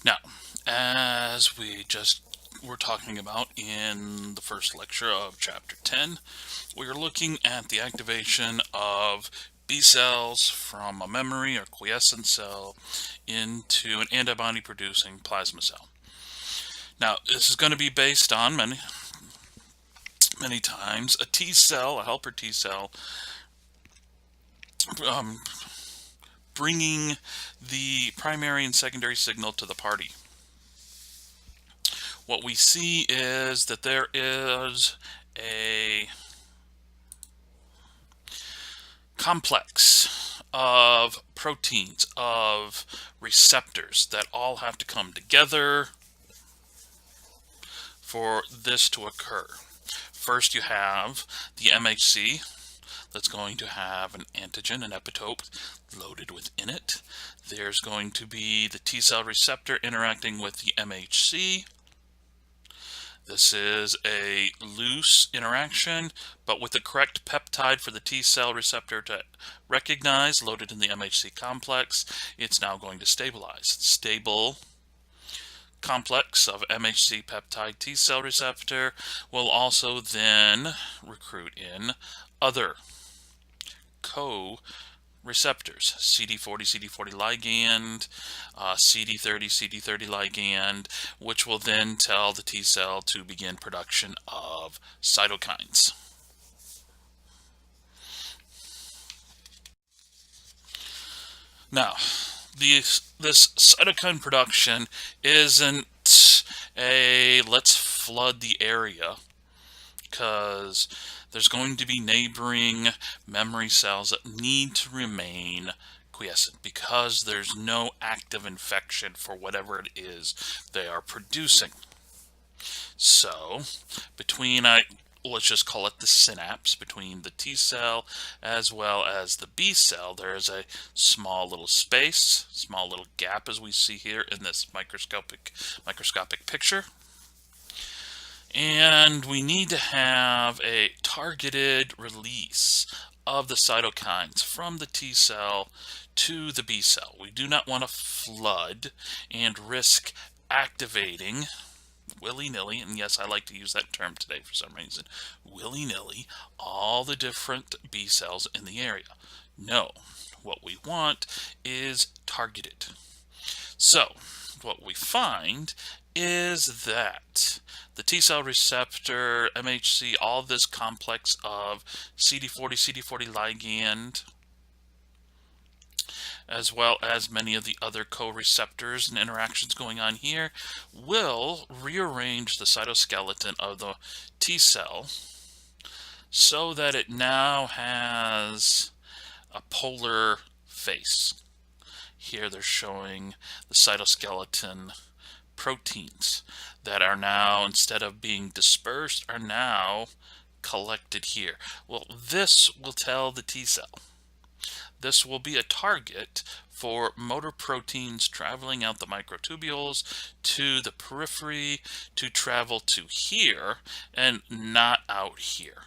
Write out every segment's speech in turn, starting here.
Now, as we just were talking about in the first lecture of Chapter 10, we are looking at the activation of B cells from a memory or quiescent cell into an antibody-producing plasma cell. Now, this is going to be based on many times a T cell, a helper T cell, um, bringing the primary and secondary signal to the party. What we see is that there is a complex of proteins, of receptors that all have to come together for this to occur. First, you have the MHC that's going to have an antigen, an epitope loaded within it. There's going to be the T cell receptor interacting with the MHC. This is a loose interaction, but with the correct peptide for the T cell receptor to recognize, loaded in the MHC complex, it's now going to stabilize. Stable complex of MHC peptide T cell receptor will also then recruit in other co-receptors, CD40 ligand, CD30 ligand, which will then tell the T cell to begin production of cytokines. Now, this cytokine production isn't a let's flood the area, because there's going to be neighboring memory cells that need to remain quiescent because there's no active infection for whatever it is they are producing. So, let's just call it the synapse between the T cell as well as the B cell, there is a small little space, small little gap as we see here in this microscopic picture. And we need to have a targeted release of the cytokines from the T cell to the B cell. We do not want to flood and risk activating willy-nilly, and yes, I like to use that term today for some reason, willy-nilly, all the different B cells in the area. No, what we want is targeted. So, what we find is that the T cell receptor, MHC, all this complex of CD40 ligand, as well as many of the other co-receptors and interactions going on here, will rearrange the cytoskeleton of the T cell so that it now has a polar face. Here they're showing the cytoskeleton proteins that are now, instead of being dispersed, are now collected here. Well, this will tell the T cell. This will be a target for motor proteins traveling out the microtubules to the periphery to travel to here and not out here.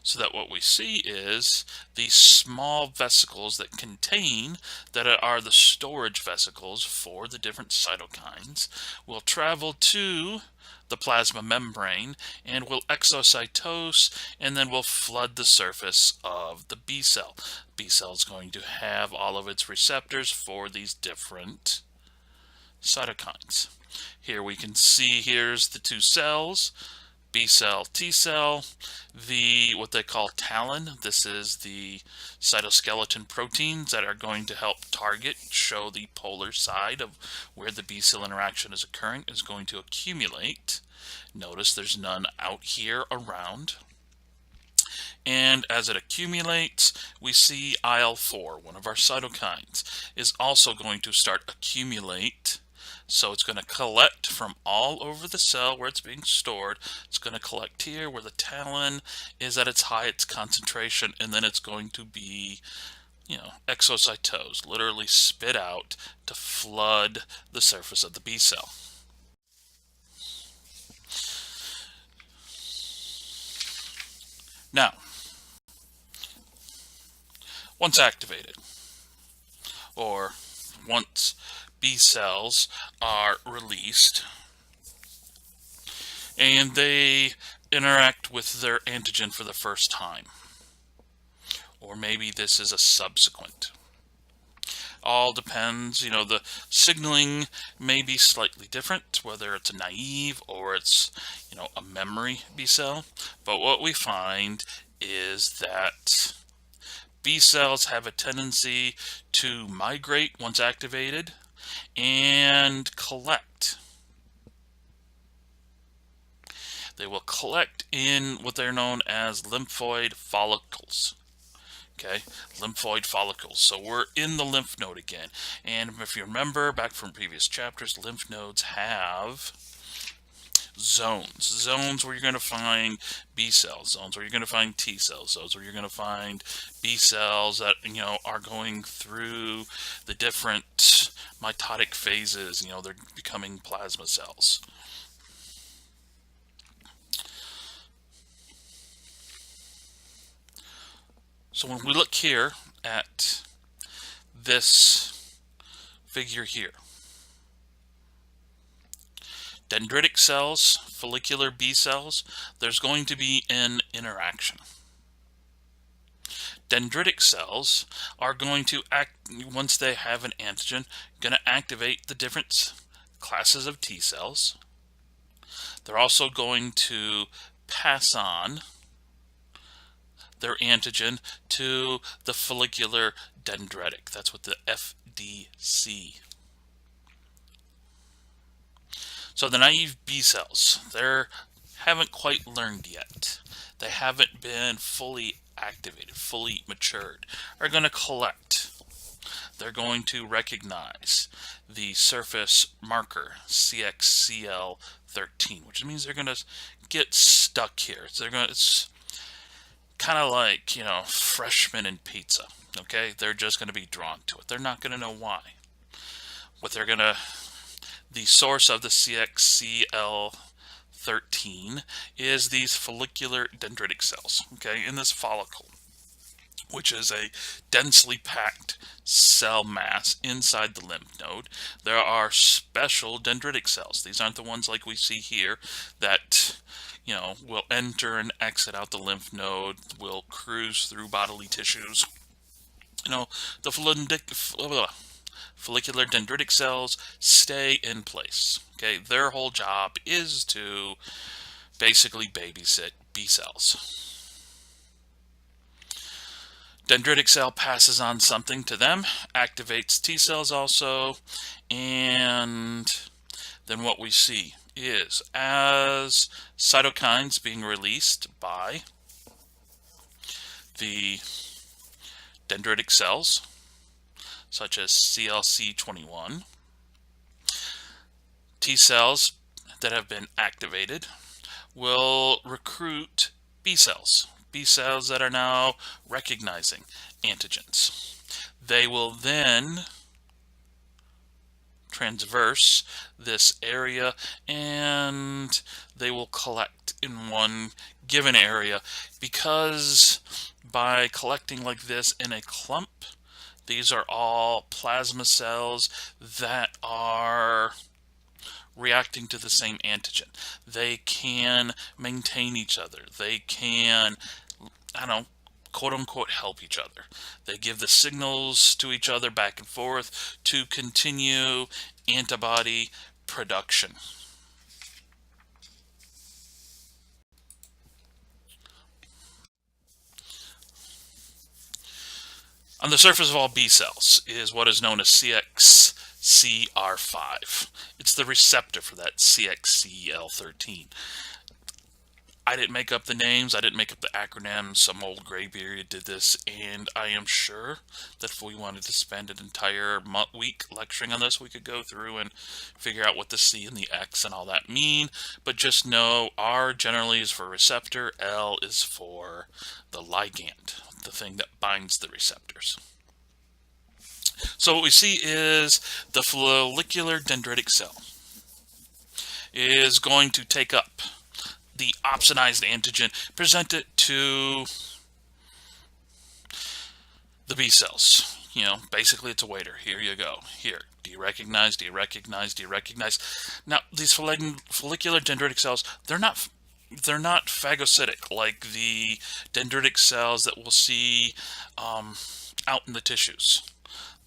So that what we see is these small vesicles that are the storage vesicles for the different cytokines will travel to the plasma membrane and will exocytose and then will flood the surface of the B cell. B cell is going to have all of its receptors for these different cytokines. Here we can see, here's the two cells, B cell, T cell, what they call talon. This is the cytoskeleton proteins that are going to help show the polar side of where the B cell interaction is occurring, is going to accumulate. Notice there's none out here around. And as it accumulates, we see IL-4, one of our cytokines, is also going to start accumulate. So it's going to collect from all over the cell where it's being stored. It's going to collect here where the talon is at its highest concentration, and then it's going to be, exocytosed, literally spit out to flood the surface of the B cell. Now, once activated, or once B cells are released, and they interact with their antigen for the first time. Or maybe this is a subsequent. All depends, the signaling may be slightly different, whether it's a naive or it's, a memory B cell. But what we find is that B cells have a tendency to migrate once activated and collect. They will collect in what they're known as lymphoid follicles. Okay, lymphoid follicles. So we're in the lymph node again. And if you remember back from previous chapters, lymph nodes have zones. Zones where you're going to find B cells, zones where you're going to find T cells, zones where you're going to find B cells that, are going through the different mitotic phases. They're becoming plasma cells. So when we look here at this figure here, dendritic cells, follicular B cells, there's going to be an interaction. Dendritic cells are going to act, once they have an antigen, going to activate the different classes of T cells. They're also going to pass on their antigen to the follicular dendritic. That's what the FDC. So the naive B cells, they haven't quite learned yet. They haven't been fully activated, fully matured. Are going to collect. They're going to recognize the surface marker CXCL13, which means they're going to get stuck here. So it's kind of like, freshmen in pizza. Okay, they're just going to be drawn to it. They're not going to know why. The source of the CXCL13 is these follicular dendritic cells, okay, in this follicle, which is a densely packed cell mass inside the lymph node. There are special dendritic cells. These aren't the ones like we see here that will enter and exit out the lymph node, will cruise through bodily tissues. The follicular dendritic cells stay in place. Okay, their whole job is to basically babysit B cells. Dendritic cell passes on something to them, activates T cells also, and then what we see is as cytokines being released by the dendritic cells, such as CLC21, T cells that have been activated will recruit B cells that are now recognizing antigens. They will then transverse this area and they will collect in one given area, because by collecting like this in a clump, these are all plasma cells that are reacting to the same antigen. They can maintain each other. They can, quote unquote, help each other. They give the signals to each other back and forth to continue antibody production. On the surface of all B cells is what is known as CXCR5. It's the receptor for that CXCL13. I didn't make up the names, I didn't make up the acronyms. Some old graybeard did this, and I am sure that if we wanted to spend an entire week lecturing on this, we could go through and figure out what the C and the X and all that mean. But just know R generally is for receptor, L is for the ligand, the thing that binds the receptors. So what we see is the follicular dendritic cell is going to take up the opsonized antigen, present it to the B cells. Basically it's a waiter. Here you go. Here, derecognize, derecognize, derecognize. Now, these follicular dendritic cells, they're not phagocytic like the dendritic cells that we'll see out in the tissues.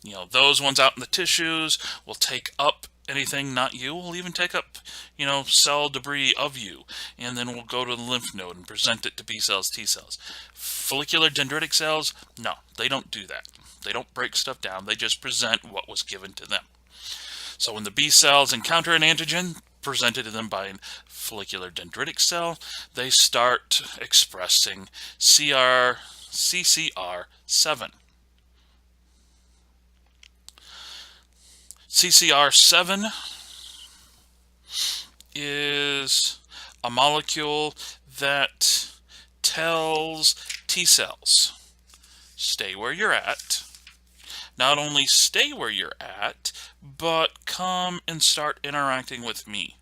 You know, those ones out in the tissues will take up anything not you, will even take up, you know, cell debris of you, and then we'll go to the lymph node and present it to B cells, T cells. Follicular dendritic cells, no, they don't do that. They don't break stuff down, they just present what was given to them. So when the B cells encounter an antigen presented to them by a follicular dendritic cell, they start expressing CCR7. CCR7 is a molecule that tells T cells, stay where you're at. Not only stay where you're at, but come and start interacting with me.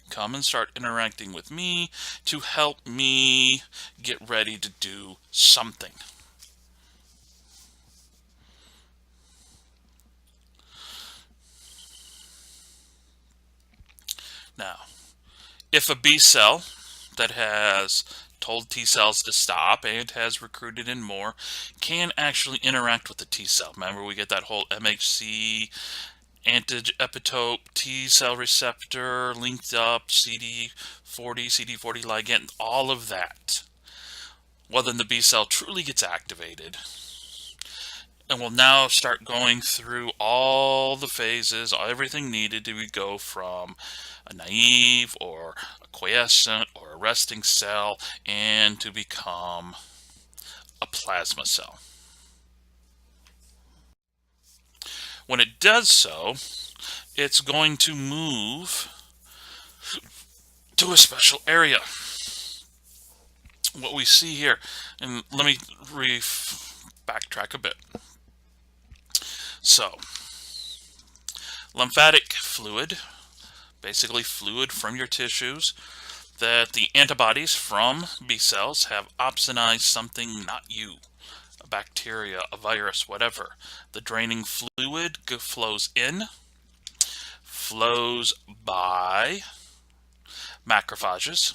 Come and start interacting with me to help me get ready to do something. Now, if a B cell that has told T cells to stop and has recruited in more can actually interact with the T cell. Remember, we get that whole MHC anti-epitope T cell receptor linked up, CD40 ligand, all of that. Well, then the B cell truly gets activated and will now start going through all the phases, everything needed to go from a naive or a quiescent or a resting cell and to become a plasma cell. When it does so, it's going to move to a special area. What we see here, and let me backtrack a bit. So, lymphatic fluid, basically fluid from your tissues, that the antibodies from B cells have opsonized something not you, a bacteria, a virus, whatever. The draining fluid flows in, flows by macrophages,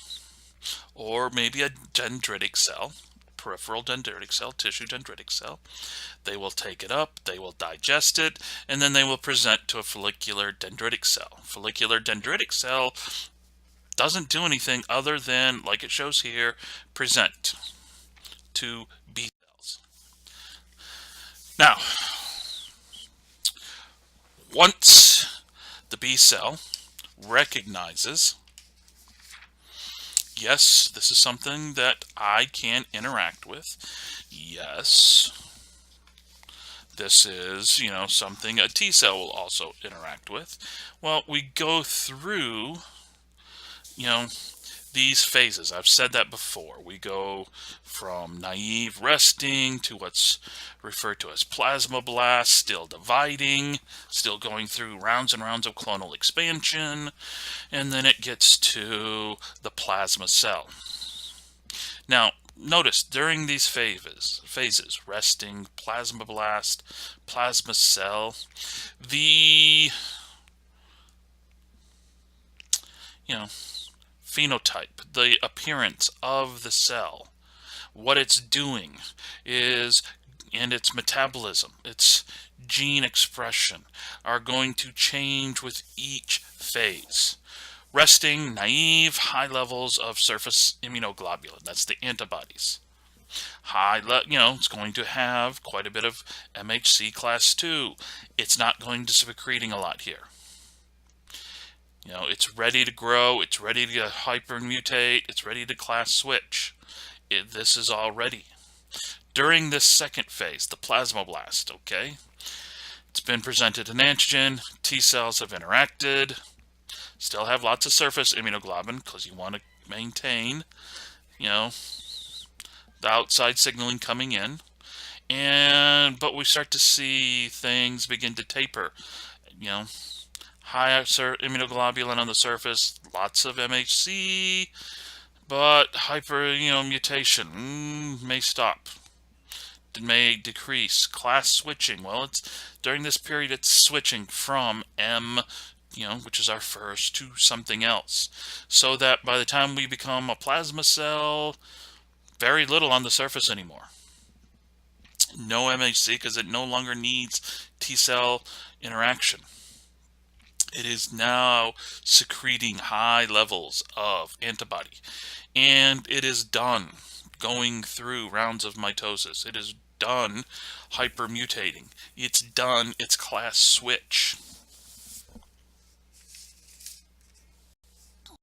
or maybe a dendritic cell, peripheral dendritic cell, tissue dendritic cell. They will take it up, they will digest it, and then they will present to a follicular dendritic cell. Follicular dendritic cell doesn't do anything other than, like it shows here, present to B cells. Now, once the B cell recognizes, yes, this is something that I can interact with. Yes, this is, you know, something a T cell will also interact with. Well, we go through, you know, these phases. I've said that before. We go from naive resting to what's referred to as plasmablast, still dividing, still going through rounds and rounds of clonal expansion, and then it gets to the plasma cell. Now, notice during these phases, resting, plasmablast, plasma cell, the, you know, phenotype, the appearance of the cell, what it's doing is, and its metabolism, its gene expression, are going to change with each phase. Resting, naive, high levels of surface immunoglobulin, that's the antibodies. It's going to have quite a bit of MHC class 2. It's not going to be secreting a lot here. You know, it's ready to grow, it's ready to hypermutate, it's ready to class switch. This is all ready. During this second phase, the plasmablast, okay? It's been presented an antigen, T cells have interacted, still have lots of surface immunoglobulin because you want to maintain, you know, the outside signaling coming in. But we start to see things begin to taper, you know, high immunoglobulin on the surface, lots of MHC, but mutation may stop. may decrease. Class switching, well, it's during this period it's switching from M, which is our first, to something else, so that by the time we become a plasma cell, very little on the surface anymore. No MHC because it no longer needs T-cell interaction. It is now secreting high levels of antibody, and it is done going through rounds of mitosis. It is done hypermutating. It's done its class switch.